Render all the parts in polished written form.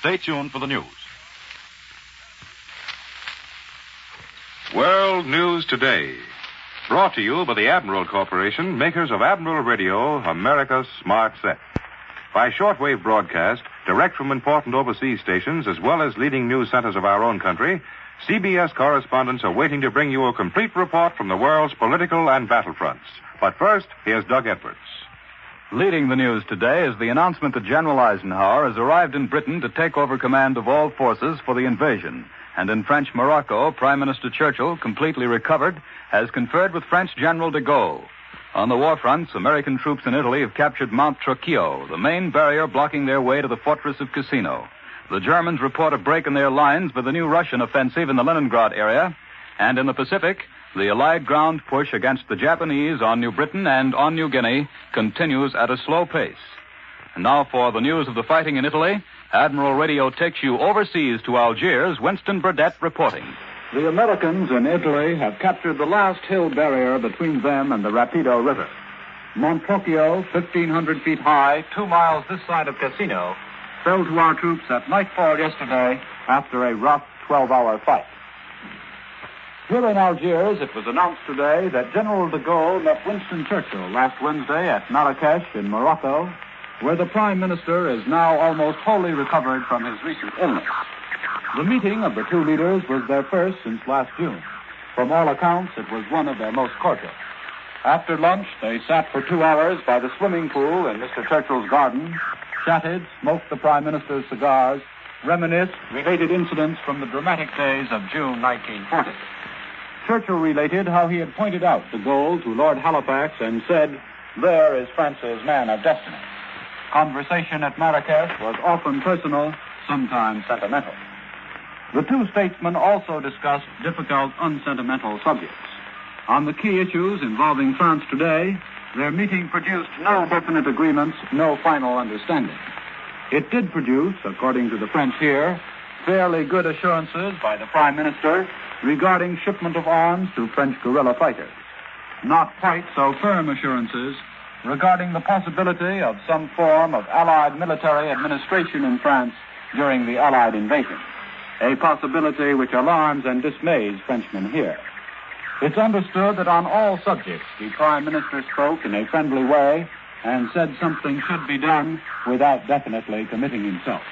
Stay tuned for the news. World News Today. Brought to you by the Admiral Corporation, makers of Admiral Radio, America's Smart Set. By shortwave broadcast, direct from important overseas stations, as well as leading news centers of our own country, CBS correspondents are waiting to bring you a complete report from the world's political and battlefronts. But first, here's Doug Edwards. Leading the news today is the announcement that General Eisenhower has arrived in Britain to take over command of all forces for the invasion. And in French Morocco, Prime Minister Churchill, completely recovered, has conferred with French General de Gaulle. On the war fronts, American troops in Italy have captured Mount Trocchio, the main barrier blocking their way to the fortress of Cassino. The Germans report a break in their lines with the new Russian offensive in the Leningrad area. And in the Pacific, the Allied ground push against the Japanese on New Britain and on New Guinea continues at a slow pace. And now for the news of the fighting in Italy, Admiral Radio takes you overseas to Algiers, Winston Burdett reporting. The Americans in Italy have captured the last hill barrier between them and the Rapido River. Mount Trocchio, 1,500 feet high, 2 miles this side of Cassino, fell to our troops at nightfall yesterday after a rough 12-hour fight. Here in Algiers, it was announced today that General de Gaulle met Winston Churchill last Wednesday at Marrakesh in Morocco, where the Prime Minister is now almost wholly recovered from his recent illness. The meeting of the two leaders was their first since last June. From all accounts, it was one of their most cordial. After lunch, they sat for 2 hours by the swimming pool in Mr. Churchill's garden, chatted, smoked the Prime Minister's cigars, reminisced, related incidents from the dramatic days of June 1940. Churchill related how he had pointed out de Gaulle to Lord Halifax and said, "There is France's man of destiny." Conversation at Marrakesh was often personal, sometimes sentimental. The two statesmen also discussed difficult, unsentimental subjects. On the key issues involving France today, their meeting produced no definite agreements, no final understanding. It did produce, according to the French here, fairly good assurances by the Prime Minister regarding shipment of arms to French guerrilla fighters. Not quite so firm assurances regarding the possibility of some form of Allied military administration in France during the Allied invasion, a possibility which alarms and dismays Frenchmen here. It's understood that on all subjects the Prime Minister spoke in a friendly way and said something should be done without definitely committing himself.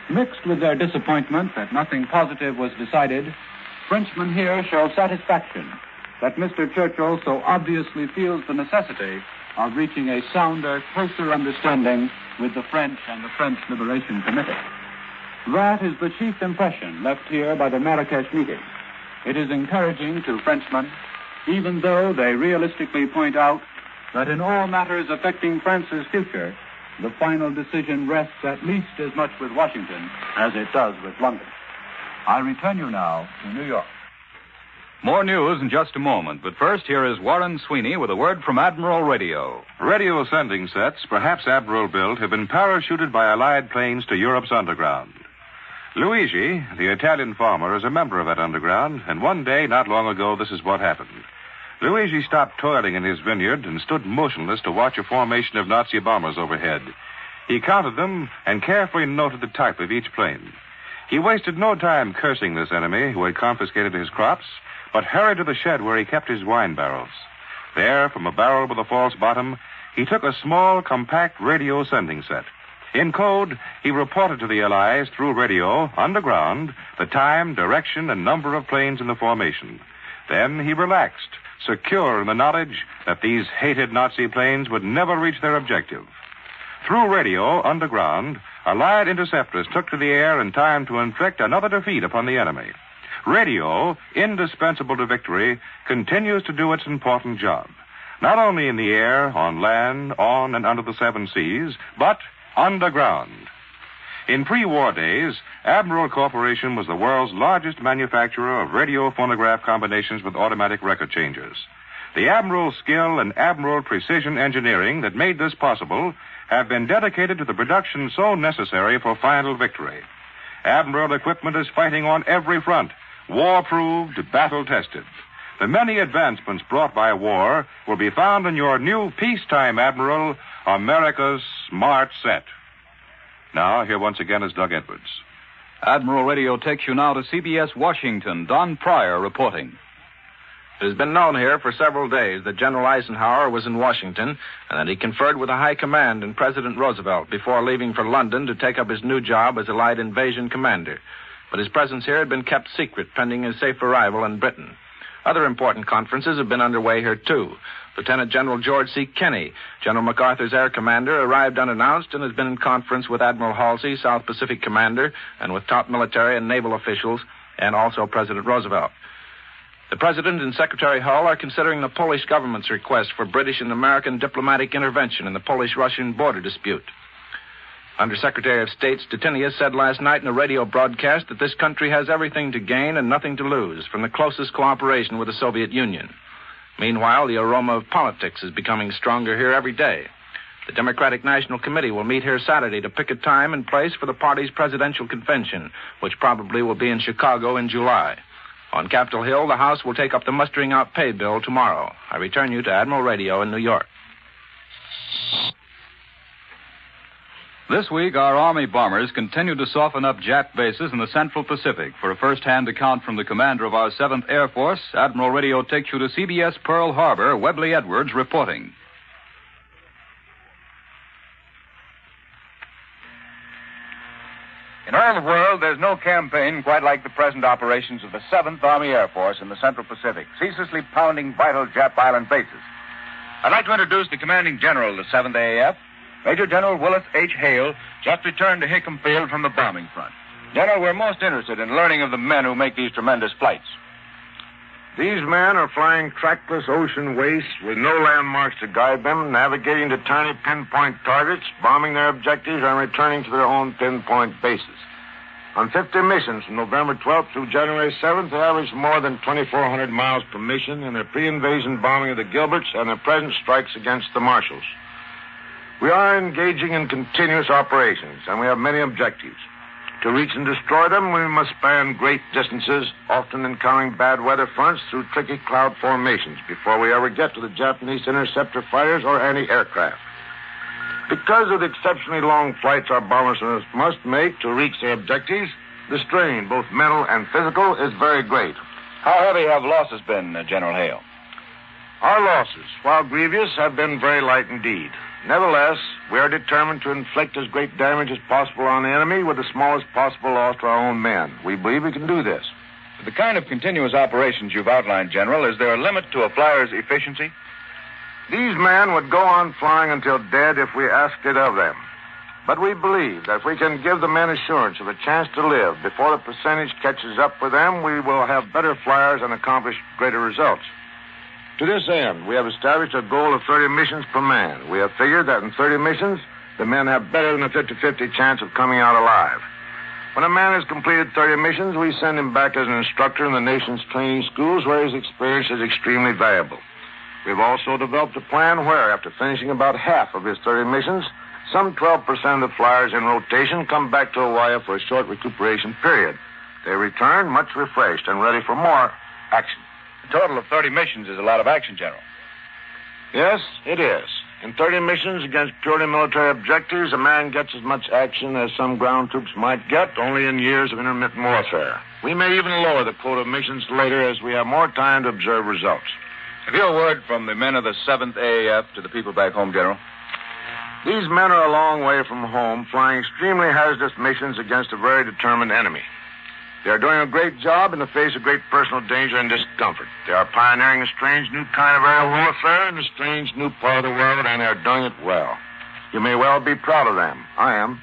Mixed with their disappointment that nothing positive was decided, Frenchmen here show satisfaction that Mr. Churchill so obviously feels the necessity of reaching a sounder, closer understanding with the French and the French Liberation Committee. That is the chief impression left here by the Marrakesh meeting. It is encouraging to Frenchmen, even though they realistically point out that in all matters affecting France's future, the final decision rests at least as much with Washington as it does with London. I return you now to New York. More news in just a moment, but first here is Warren Sweeney with a word from Admiral Radio. Radio sending sets, perhaps Admiral built, have been parachuted by Allied planes to Europe's underground. Luigi, the Italian farmer, is a member of that underground, and one day, not long ago, this is what happened. Luigi stopped toiling in his vineyard and stood motionless to watch a formation of Nazi bombers overhead. He counted them and carefully noted the type of each plane. He wasted no time cursing this enemy who had confiscated his crops, but hurried to the shed where he kept his wine barrels. There, from a barrel with a false bottom, he took a small, compact radio sending set. In code, he reported to the Allies through radio, underground, the time, direction, and number of planes in the formation. Then he relaxed, secure in the knowledge that these hated Nazi planes would never reach their objective. Through radio, underground, Allied interceptors took to the air in time to inflict another defeat upon the enemy. Radio, indispensable to victory, continues to do its important job. Not only in the air, on land, on and under the seven seas, but underground. In pre-war days, Admiral Corporation was the world's largest manufacturer of radio phonograph combinations with automatic record changers. The Admiral skill and Admiral precision engineering that made this possible have been dedicated to the production so necessary for final victory. Admiral equipment is fighting on every front, war-proved, battle-tested. The many advancements brought by war will be found in your new peacetime Admiral, America's Smart Set. Now, here once again is Doug Edwards. Admiral Radio takes you now to CBS Washington. Don Pryor reporting. It has been known here for several days that General Eisenhower was in Washington and that he conferred with the high command and President Roosevelt before leaving for London to take up his new job as Allied invasion commander. But his presence here had been kept secret pending his safe arrival in Britain. Other important conferences have been underway here, too. Lieutenant General George C. Kenney, General MacArthur's air commander, arrived unannounced and has been in conference with Admiral Halsey, South Pacific commander, and with top military and naval officials, and also President Roosevelt. The President and Secretary Hull are considering the Polish government's request for British and American diplomatic intervention in the Polish-Russian border dispute. Undersecretary of State Stettinius said last night in a radio broadcast that this country has everything to gain and nothing to lose from the closest cooperation with the Soviet Union. Meanwhile, the aroma of politics is becoming stronger here every day. The Democratic National Committee will meet here Saturday to pick a time and place for the party's presidential convention, which probably will be in Chicago in July. On Capitol Hill, the House will take up the mustering out pay bill tomorrow. I return you to Admiral Radio in New York. This week, our Army bombers continue to soften up Jap bases in the Central Pacific. For a first-hand account from the commander of our 7th Air Force, Admiral Radio takes you to CBS Pearl Harbor. Webley Edwards reporting. In all the world, there's no campaign quite like the present operations of the 7th Army Air Force in the Central Pacific, ceaselessly pounding vital Jap island bases. I'd like to introduce the commanding general of the 7th AAF, Major General Willis H. Hale, just returned to Hickam Field from the bombing front. General, we're most interested in learning of the men who make these tremendous flights. These men are flying trackless ocean wastes with no landmarks to guide them, navigating to tiny pinpoint targets, bombing their objectives, and returning to their own pinpoint bases. On 50 missions from November 12th through January 7th, they averaged more than 2,400 miles per mission in their pre-invasion bombing of the Gilberts and their present strikes against the Marshalls. We are engaging in continuous operations, and we have many objectives. To reach and destroy them, we must span great distances, often encountering bad weather fronts through tricky cloud formations before we ever get to the Japanese interceptor fighters or anti-aircraft. Because of the exceptionally long flights our bombers must make to reach their objectives, the strain, both mental and physical, is very great. How heavy have losses been, General Hale? Our losses, while grievous, have been very light indeed. Nevertheless, we are determined to inflict as great damage as possible on the enemy with the smallest possible loss to our own men. We believe we can do this. For the kind of continuous operations you've outlined, General, is there a limit to a flyer's efficiency? These men would go on flying until dead if we asked it of them. But we believe that if we can give the men assurance of a chance to live before the percentage catches up with them, we will have better flyers and accomplish greater results. To this end, we have established a goal of 30 missions per man. We have figured that in 30 missions, the men have better than a 50-50 chance of coming out alive. When a man has completed 30 missions, we send him back as an instructor in the nation's training schools where his experience is extremely valuable. We've also developed a plan where, after finishing about half of his 30 missions, some 12% of the flyers in rotation come back to Hawaii for a short recuperation period. They return much refreshed and ready for more action. A total of 30 missions is a lot of action, General. Yes, it is. In 30 missions against purely military objectives, a man gets as much action as some ground troops might get, only in years of intermittent warfare. We may even lower the quota of missions later as we have more time to observe results. Have you a word from the men of the 7th AAF to the people back home, General? These men are a long way from home, flying extremely hazardous missions against a very determined enemy. They are doing a great job in the face of great personal danger and discomfort. They are pioneering a strange new kind of aerial warfare in a strange new part of the world, and they are doing it well. You may well be proud of them. I am.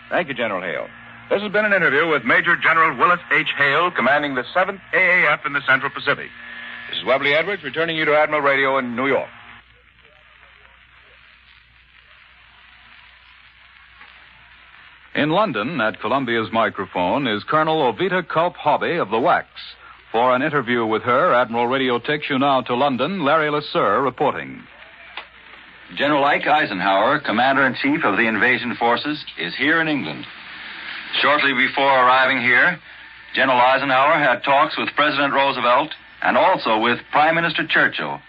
Thank you, General Hale. This has been an interview with Major General Willis H. Hale, commanding the 7th AAF in the Central Pacific. This is Webley Edwards, returning you to Admiral Radio in New York. In London, at Columbia's microphone, is Colonel Ovita Culp Hobby of the WACS. For an interview with her, Admiral Radio takes you now to London. Larry LeSueur reporting. General Ike Eisenhower, Commander-in-Chief of the Invasion Forces, is here in England. Shortly before arriving here, General Eisenhower had talks with President Roosevelt and also with Prime Minister Churchill,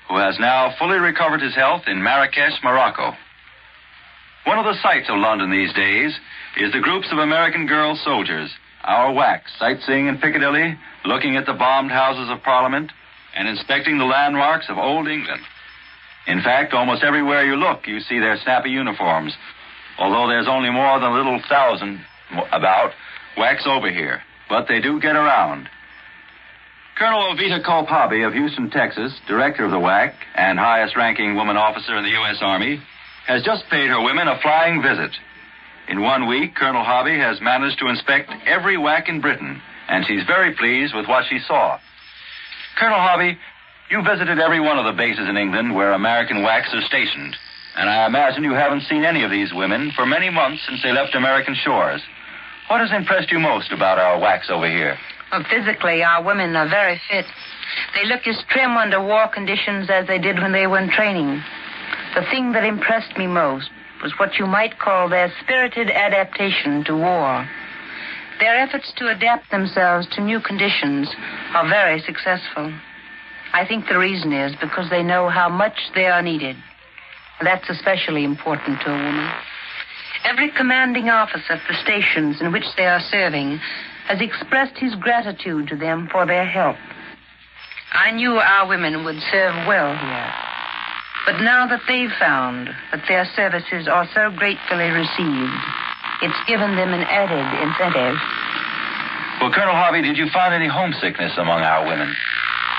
who has now fully recovered his health in Marrakesh, Morocco. One of the sights of London these days is the groups of American girl soldiers, our WACs, sightseeing in Piccadilly, looking at the bombed Houses of Parliament, and inspecting the landmarks of Old England. In fact, almost everywhere you look, you see their snappy uniforms, although there's only more than a little thousand about WACs over here. But they do get around. Colonel Ovita Kolpabi of Houston, Texas, director of the WAC and highest-ranking woman officer in the U.S. Army, has just paid her women a flying visit. In 1 week, Colonel Hobby has managed to inspect every WAC in Britain, and she's very pleased with what she saw. Colonel Hobby, you visited every one of the bases in England where American WACs are stationed, and I imagine you haven't seen any of these women for many months since they left American shores. What has impressed you most about our WACs over here? Well, physically, our women are very fit. They look as trim under war conditions as they did when they were in training. The thing that impressed me most was what you might call their spirited adaptation to war. Their efforts to adapt themselves to new conditions are very successful. I think the reason is because they know how much they are needed. That's especially important to a woman. Every commanding officer at the stations in which they are serving has expressed his gratitude to them for their help. I knew our women would serve well here. But now that they've found that their services are so gratefully received, it's given them an added incentive. Well, Colonel Hobby, did you find any homesickness among our women?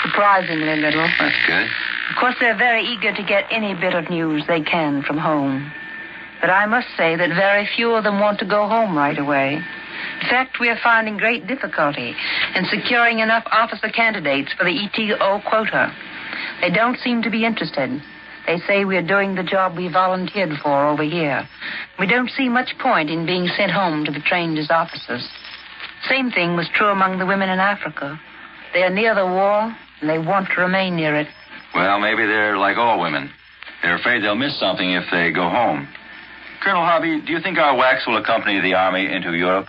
Surprisingly little. That's good. Of course, they're very eager to get any bit of news they can from home. But I must say that very few of them want to go home right away. In fact, we are finding great difficulty in securing enough officer candidates for the ETO quota. They don't seem to be interested. They say we are doing the job we volunteered for over here. We don't see much point in being sent home to be trained as officers. Same thing was true among the women in Africa. They are near the war, and they want to remain near it. Well, maybe they're like all women. They're afraid they'll miss something if they go home. Colonel Hobby, do you think our WACs will accompany the Army into Europe?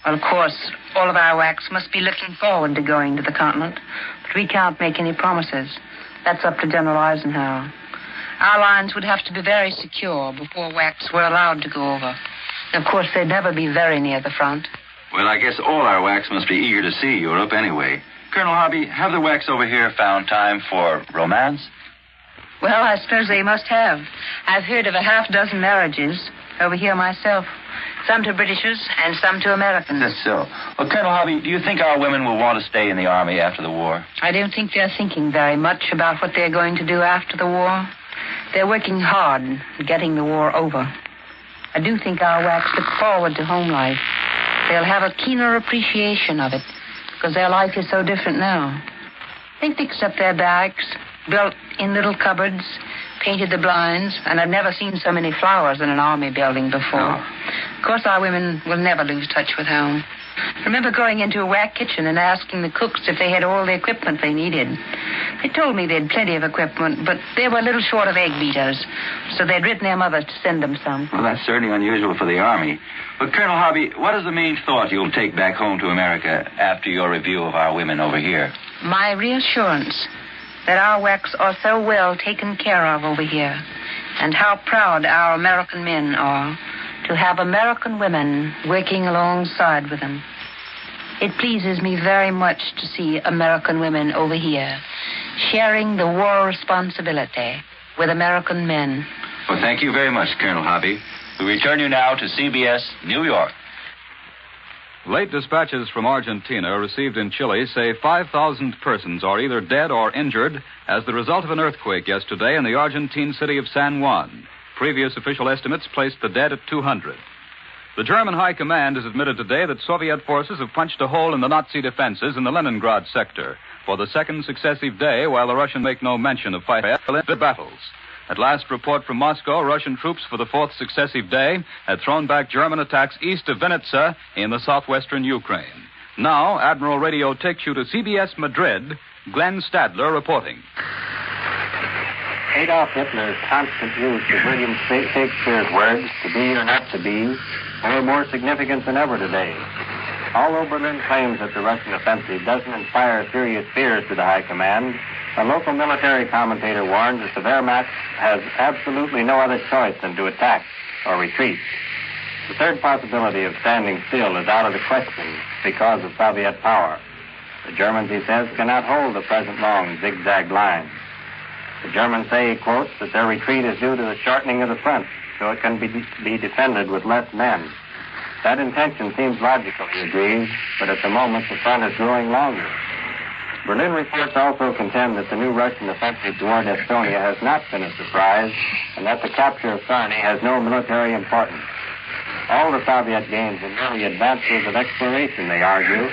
Well, of course, all of our WACs must be looking forward to going to the continent, but we can't make any promises. That's up to General Eisenhower. Our lines would have to be very secure before WACs were allowed to go over. And of course, they'd never be very near the front. Well, I guess all our WACs must be eager to see Europe anyway. Colonel Hobby, have the WACs over here found time for romance? Well, I suppose they must have. I've heard of a half-dozen marriages over here myself. Some to Britishers and some to Americans. That's so. Well, Colonel Hobby, do you think our women will want to stay in the Army after the war? I don't think they're thinking very much about what they're going to do after the war. They're working hard at getting the war over. I do think our WACs look forward to home life. They'll have a keener appreciation of it because their life is so different now. They fixed up their barracks, built in little cupboards, painted the blinds, and I've never seen so many flowers in an army building before. No. Of course, our women will never lose touch with home. Remember going into a WAC kitchen and asking the cooks if they had all the equipment they needed. They told me they had plenty of equipment, but they were a little short of egg beaters, so they'd written their mothers to send them some. Well, that's certainly unusual for the Army. But, Colonel Hobby, what is the main thought you'll take back home to America after your review of our women over here? My reassurance that our WACs are so well taken care of over here, and how proud our American men are to have American women working alongside with them. It pleases me very much to see American women over here sharing the war responsibility with American men. Well, thank you very much, Colonel Hobby. We return you now to CBS, New York. Late dispatches from Argentina received in Chile say 5,000 persons are either dead or injured as the result of an earthquake yesterday in the Argentine city of San Juan. Previous official estimates placed the dead at 200. The German High Command has admitted today that Soviet forces have punched a hole in the Nazi defenses in the Leningrad sector for the second successive day, while the Russians make no mention of fighting the battles. At last report from Moscow, Russian troops for the fourth successive day had thrown back German attacks east of Vinnytsia in the southwestern Ukraine. Now, Admiral Radio takes you to CBS Madrid. Glenn Stadler reporting. Adolf Hitler's constant use of William Shakespeare's words, to be or not to be, hold more significance than ever today. Although Berlin claims that the Russian offensive doesn't inspire serious fears to the High Command, a local military commentator warns that the Wehrmacht has absolutely no other choice than to attack or retreat. The third possibility of standing still is out of the question because of Soviet power. The Germans, he says, cannot hold the present long zigzag line. The Germans say, he quotes, that their retreat is due to the shortening of the front, so it can be defended with less men. That intention seems logical, he agrees, but at the moment the front is growing longer. Berlin reports also contend that the new Russian offensive toward Estonia has not been a surprise, and that the capture of Sarny has no military importance. All the Soviet gains are merely advances of exploration, they argue.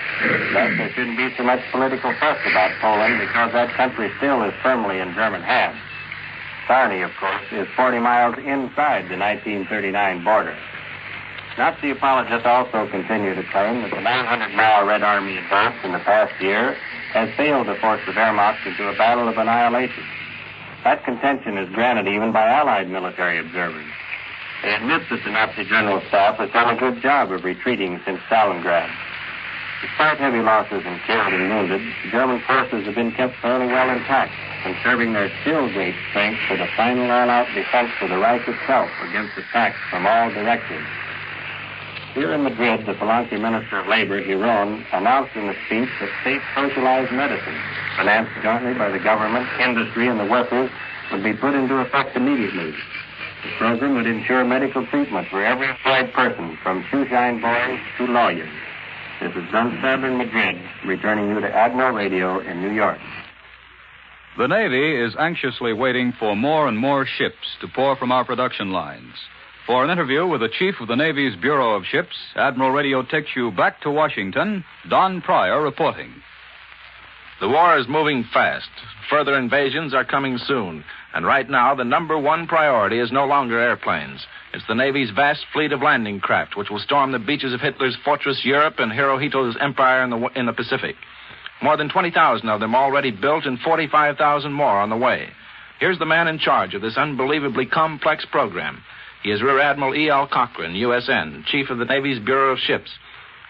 Thus, there shouldn't be so much political fuss about Poland because that country still is firmly in German hands. Sarny, of course, is 40 miles inside the 1939 border. Nazi apologists also continue to claim that the 900-mile Red Army advance in the past year has failed to force the Wehrmacht into a battle of annihilation. That contention is granted even by Allied military observers. They admit that the Nazi General Staff has done a good job of retreating since Stalingrad. Despite heavy losses in killed and wounded, the German forces have been kept fairly well intact, conserving their still great strength for the final all-out defense of the Reich itself against attacks from all directions. Here in Madrid, the Palenque Minister of Labor, Giron, announced in a speech that state socialized medicine, financed jointly by the government, industry, and the workers, would be put into effect immediately. The program would ensure medical treatment for every employed person, from shoeshine boys to lawyers. This is Dunstable in Madrid, returning you to Admiral Radio in New York. The Navy is anxiously waiting for more and more ships to pour from our production lines. For an interview with the chief of the Navy's Bureau of Ships, Admiral Radio takes you back to Washington. Don Pryor reporting. The war is moving fast. Further invasions are coming soon. And right now, the number one priority is no longer airplanes. It's the Navy's vast fleet of landing craft, which will storm the beaches of Hitler's fortress Europe and Hirohito's empire in the Pacific. More than 20,000 of them already built and 45,000 more on the way. Here's the man in charge of this unbelievably complex program. He is Rear Admiral E.L. Cochran, USN, Chief of the Navy's Bureau of Ships.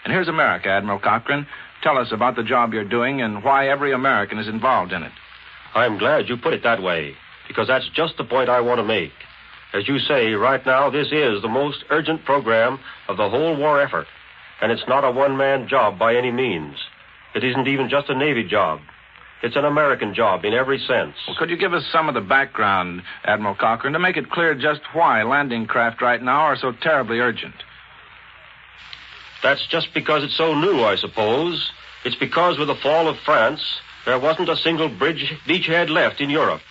And here's America, Admiral Cochran. Tell us about the job you're doing and why every American is involved in it. I'm glad you put it that way, because that's just the point I want to make. As you say, right now, this is the most urgent program of the whole war effort. And it's not a one-man job by any means. It isn't even just a Navy job. It's an American job in every sense. Well, could you give us some of the background, Admiral Cochran, to make it clear just why landing craft right now are so terribly urgent? That's just because it's so new, I suppose. It's because with the fall of France, there wasn't a single beachhead left in Europe.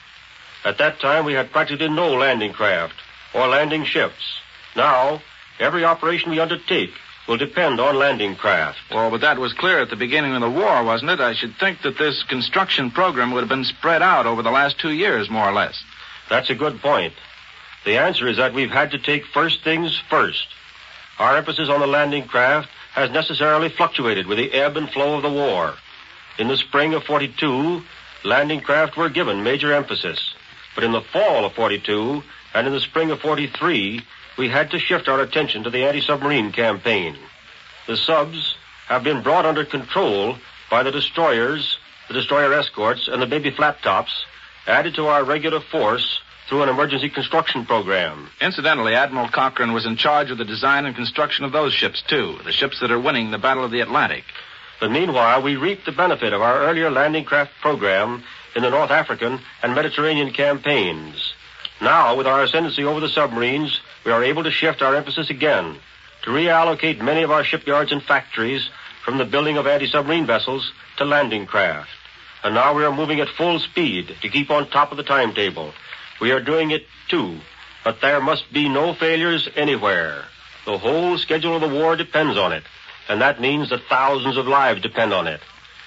At that time, we had practically no landing craft or landing ships. Now, every operation we undertake will depend on landing craft. Well, but that was clear at the beginning of the war, wasn't it? I should think that this construction program would have been spread out over the last 2 years, more or less. That's a good point. The answer is that we've had to take first things first. Our emphasis on the landing craft has necessarily fluctuated with the ebb and flow of the war. In the spring of 42, landing craft were given major emphasis. But in the fall of 42 and in the spring of 43, we had to shift our attention to the anti-submarine campaign. The subs have been brought under control by the destroyers, the destroyer escorts, and the baby flat tops, added to our regular force through an emergency construction program. Incidentally, Admiral Cochran was in charge of the design and construction of those ships, too, the ships that are winning the Battle of the Atlantic. But meanwhile, we reaped the benefit of our earlier landing craft program in the North African and Mediterranean campaigns. Now, with our ascendancy over the submarines, we are able to shift our emphasis again, to reallocate many of our shipyards and factories from the building of anti-submarine vessels to landing craft. And now we are moving at full speed to keep on top of the timetable. We are doing it, too, but there must be no failures anywhere. The whole schedule of the war depends on it, and that means that thousands of lives depend on it,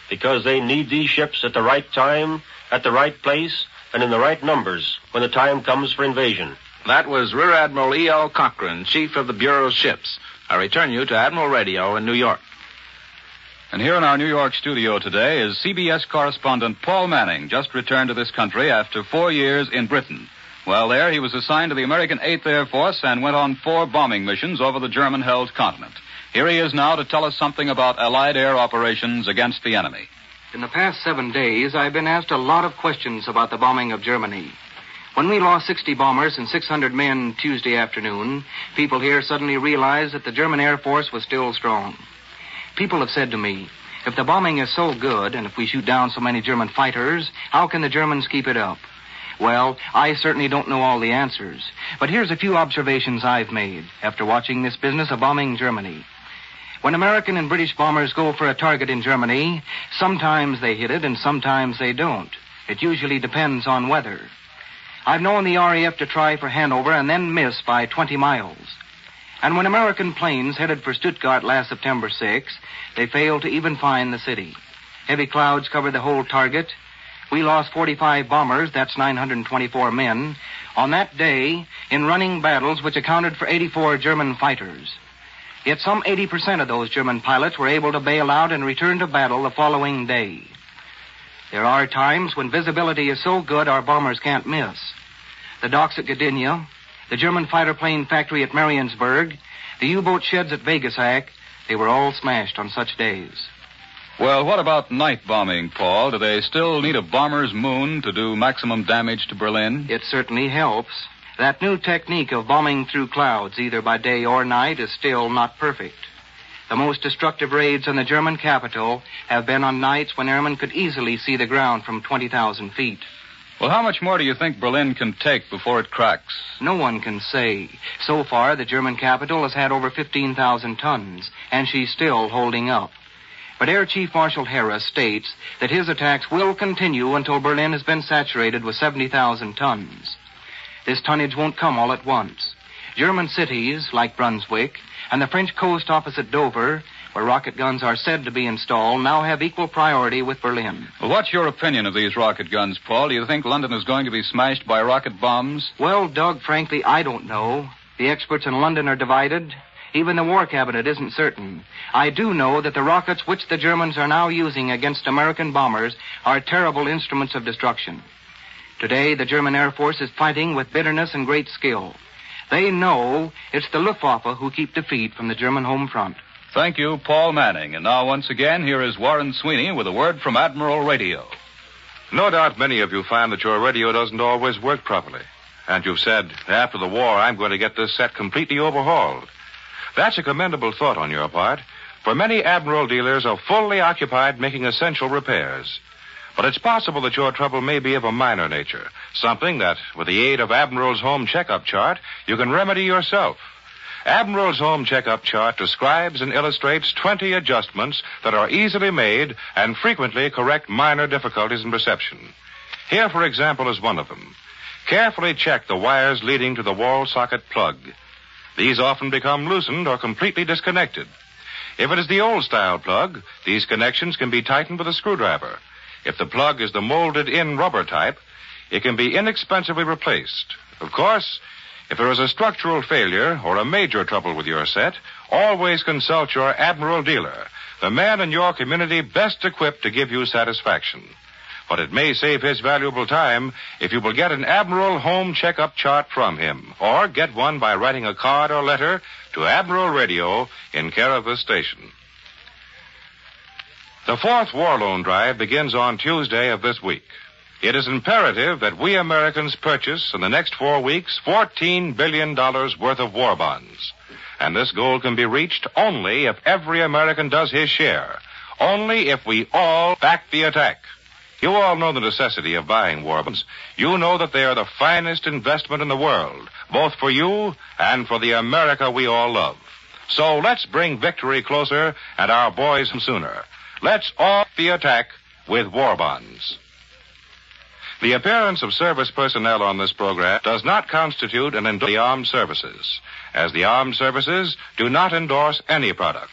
because they need these ships at the right time, at the right place, and in the right numbers when the time comes for invasion. That was Rear Admiral E.L. Cochran, Chief of the Bureau of Ships. I return you to Admiral Radio in New York. And here in our New York studio today is CBS correspondent Paul Manning, just returned to this country after 4 years in Britain. While there, he was assigned to the American 8th Air Force and went on 4 bombing missions over the German-held continent. Here he is now to tell us something about Allied air operations against the enemy. In the past 7 days, I've been asked a lot of questions about the bombing of Germany. When we lost 60 bombers and 600 men Tuesday afternoon, people here suddenly realized that the German Air Force was still strong. People have said to me, if the bombing is so good and if we shoot down so many German fighters, how can the Germans keep it up? Well, I certainly don't know all the answers, but here's a few observations I've made after watching this business of bombing Germany. When American and British bombers go for a target in Germany, sometimes they hit it and sometimes they don't. It usually depends on weather. I've known the RAF to try for Hanover and then miss by 20 miles. And when American planes headed for Stuttgart last September 6, they failed to even find the city. Heavy clouds covered the whole target. We lost 45 bombers, that's 924 men, on that day in running battles which accounted for 84 German fighters. Yet some 80% of those German pilots were able to bail out and return to battle the following day. There are times when visibility is so good our bombers can't miss. The docks at Gdynia, the German fighter plane factory at Mariensburg, the U-boat sheds at Vegasack, they were all smashed on such days. Well, what about night bombing, Paul? Do they still need a bomber's moon to do maximum damage to Berlin? It certainly helps. That new technique of bombing through clouds, either by day or night, is still not perfect. The most destructive raids on the German capital have been on nights when airmen could easily see the ground from 20,000 feet. Well, how much more do you think Berlin can take before it cracks? No one can say. So far, the German capital has had over 15,000 tons, and she's still holding up. But Air Chief Marshal Harris states that his attacks will continue until Berlin has been saturated with 70,000 tons. This tonnage won't come all at once. German cities, like Brunswick, and the French coast opposite Dover, where rocket guns are said to be installed, now have equal priority with Berlin. Well, what's your opinion of these rocket guns, Paul? Do you think London is going to be smashed by rocket bombs? Well, Doug, frankly, I don't know. The experts in London are divided. Even the War Cabinet isn't certain. I do know that the rockets which the Germans are now using against American bombers are terrible instruments of destruction. Today, the German Air Force is fighting with bitterness and great skill. They know it's the Luftwaffe who keep defeat from the German home front. Thank you, Paul Manning. And now, once again, here is Warren Sweeney with a word from Admiral Radio. No doubt many of you find that your radio doesn't always work properly. And you've said, after the war, I'm going to get this set completely overhauled. That's a commendable thought on your part, for many Admiral dealers are fully occupied making essential repairs. But it's possible that your trouble may be of a minor nature, something that, with the aid of Admiral's Home Checkup Chart, you can remedy yourself. Admiral's Home Checkup Chart describes and illustrates 20 adjustments that are easily made and frequently correct minor difficulties in reception. Here, for example, is one of them. Carefully check the wires leading to the wall socket plug. These often become loosened or completely disconnected. If it is the old-style plug, these connections can be tightened with a screwdriver. If the plug is the molded-in rubber type, it can be inexpensively replaced. Of course, if there is a structural failure or a major trouble with your set, always consult your Admiral dealer, the man in your community best equipped to give you satisfaction. But it may save his valuable time if you will get an Admiral Home Checkup Chart from him, or get one by writing a card or letter to Admiral Radio in care of this station. The 4th War Loan Drive begins on Tuesday of this week. It is imperative that we Americans purchase in the next 4 weeks $14 billion worth of war bonds. And this goal can be reached only if every American does his share. Only if we all back the attack. You all know the necessity of buying war bonds. You know that they are the finest investment in the world, both for you and for the America we all love. So let's bring victory closer and our boys sooner. Let's off the attack with war bonds. The appearance of service personnel on this program does not constitute an endorsement of the armed services, as the armed services do not endorse any product.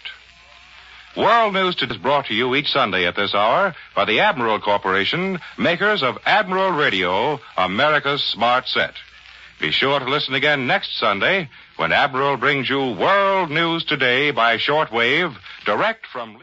World News Today is brought to you each Sunday at this hour by the Admiral Corporation, makers of Admiral Radio, America's smart set. Be sure to listen again next Sunday when Admiral brings you World News Today by shortwave, direct from...